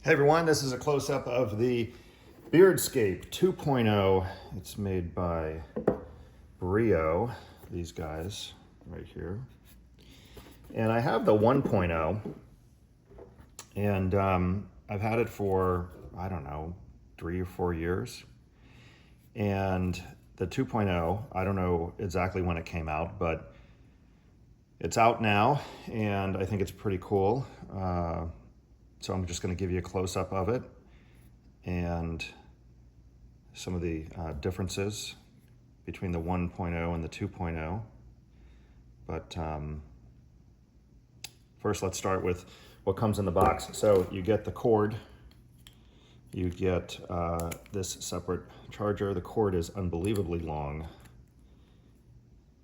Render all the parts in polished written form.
Hey everyone, this is a close-up of the Beardscape 2.0. It's made by Brio, these guys right here. And I have the 1.0, and I've had it for, I don't know, 3 or 4 years. And the 2.0, I don't know exactly when it came out, but it's out now, and I think it's pretty cool. So I'm just going to give you a close-up of it and some of the differences between the 1.0 and the 2.0. But first, let's start with what comes in the box. So you get the cord. You get this separate charger. The cord is unbelievably long.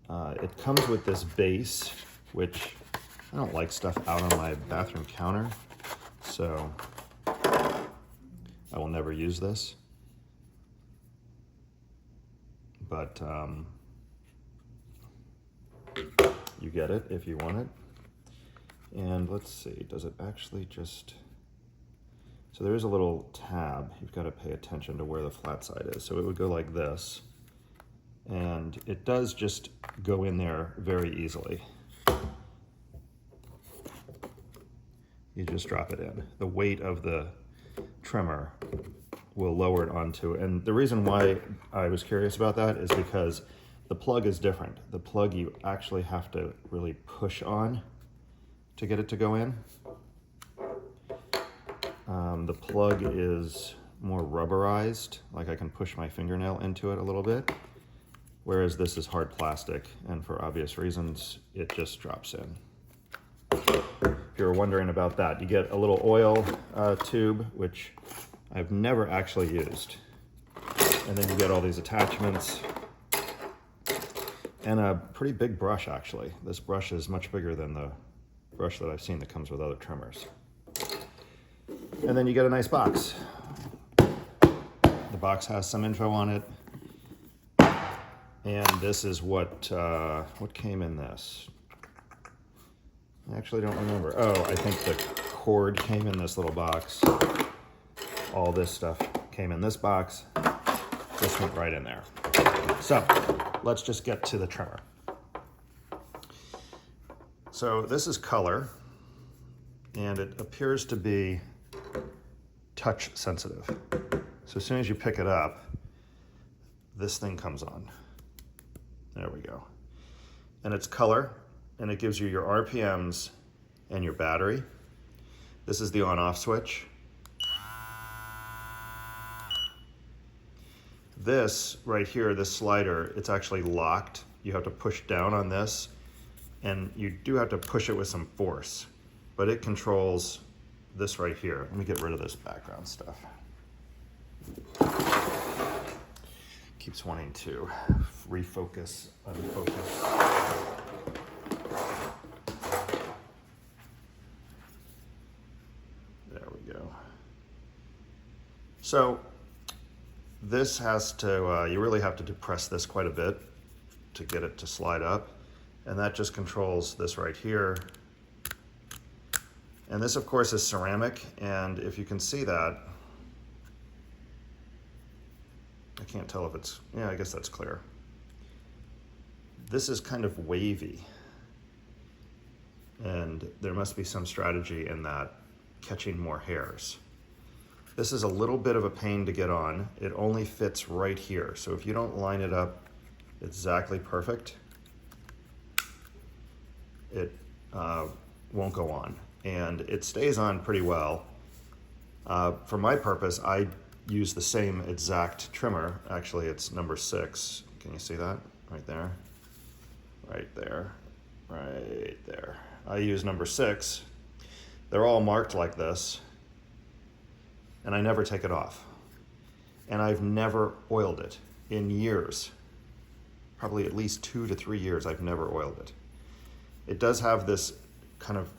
It comes with this base, which I don't like stuff out on my bathroom counter. So I will never use this, but you get it if you want it. And let's see, does it actually just, so there is a little tab. You've got to pay attention to where the flat side is. So it would go like this, and it does just go in there very easily. You just drop it in. The weight of the trimmer will lower it onto it. And the reason why I was curious about that is because the plug is different. The plug you actually have to really push on to get it to go in. The plug is more rubberized, like I can push my fingernail into it a little bit, whereas this is hard plastic, and for obvious reasons, it just drops in. If you're wondering about that, you get a little oil tube, which I've never actually used. And then you get all these attachments and a pretty big brush, actually. This brush is much bigger than the brush that I've seen that comes with other trimmers. And then you get a nice box. The box has some info on it. And this is what came in this. I actually don't remember. Oh, I think the cord came in this little box. All this stuff came in this box. This went right in there. So let's just get to the trimmer. So this is color, and it appears to be touch sensitive. So as soon as you pick it up, this thing comes on. There we go. And it's color, and it gives you your RPMs and your battery. This is the on-off switch. This right here, this slider, it's actually locked. You have to push down on this, and you do have to push it with some force, but it controls this right here. Let me get rid of this background stuff. Keeps wanting to refocus, unfocus. There we go. So this has to, you really have to depress this quite a bit to get it to slide up. And that just controls this right here. And this, of course, is ceramic. And if you can see that, I can't tell if it's, yeah, I guess that's clear. This is kind of wavy. And there must be some strategy in that, catching more hairs. This is a little bit of a pain to get on. It only fits right here. So if you don't line it up exactly perfect, it won't go on. And it stays on pretty well. For my purpose, I use the same exact trimmer. Actually, it's number 6. Can you see that? Right there. Right there. Right there. I use number 6. They're all marked like this, and I never take it off. And I've never oiled it in years. Probably at least 2 to 3 years I've never oiled it. It does have this kind of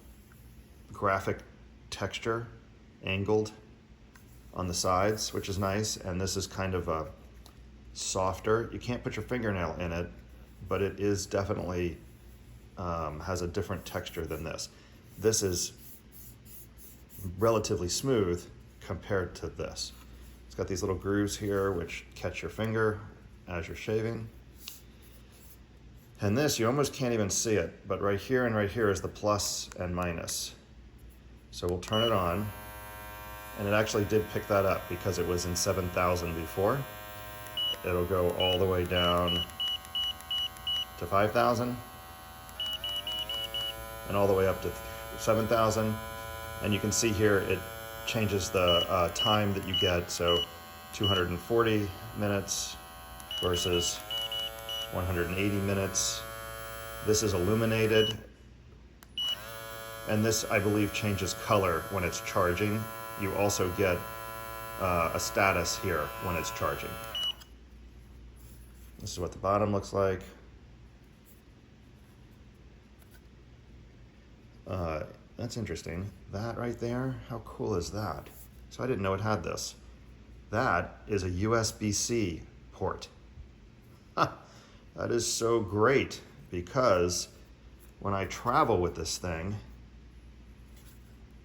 graphic texture, angled on the sides, which is nice, and this is kind of a softer. You can't put your fingernail in it, but it is definitely has a different texture than this. This is relatively smooth compared to this. It's got these little grooves here which catch your finger as you're shaving. And this, you almost can't even see it, but right here and right here is the plus and minus. So we'll turn it on, and it actually did pick that up because it was in 7,000 before. It'll go all the way down to 5,000 and all the way up to 7,000. And you can see here it changes the time that you get. So 240 minutes versus 180 minutes. This is illuminated. And this, I believe, changes color when it's charging. You also get a status here when it's charging. This is what the bottom looks like. That's interesting. That right there, how cool is that? So I didn't know it had this. That is a USB-C port. That is so great, because when I travel with this thing,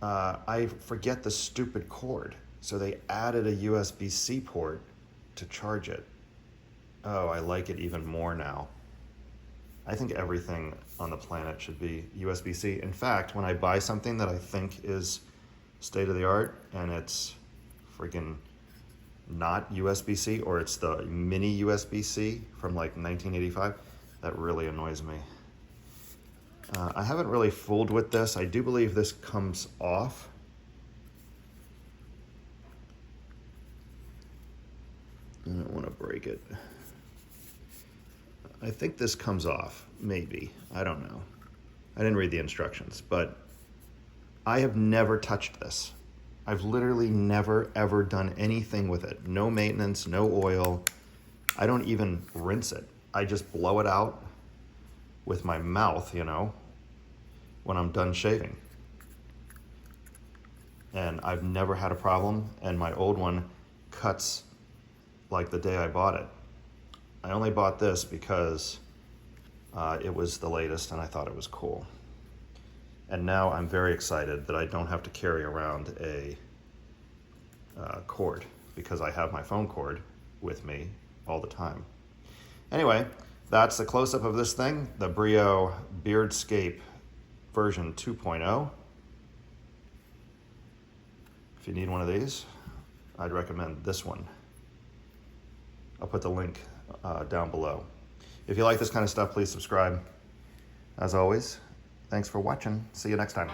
I forget the stupid cord. So they added a USB-C port to charge it. Oh, I like it even more now. I think everything on the planet should be USB-C. In fact, when I buy something that I think is state of the art and it's friggin' not USB-C, or it's the mini USB-C from like 1985, that really annoys me. I haven't really fooled with this. I do believe this comes off. I don't want to break it. I think this comes off, maybe. I don't know. I didn't read the instructions, but I have never touched this. I've literally never, ever done anything with it. No maintenance, no oil. I don't even rinse it. I just blow it out with my mouth, you know, when I'm done shaving. And I've never had a problem, and my old one cuts like the day I bought it. I only bought this because it was the latest and I thought it was cool. And now I'm very excited that I don't have to carry around a cord, because I have my phone cord with me all the time. Anyway, that's the close-up of this thing, the Brio Beardscape version 2.0. If you need one of these, I'd recommend this one. I'll put the link down below. If you like this kind of stuff, please subscribe. As always, thanks for watching. See you next time.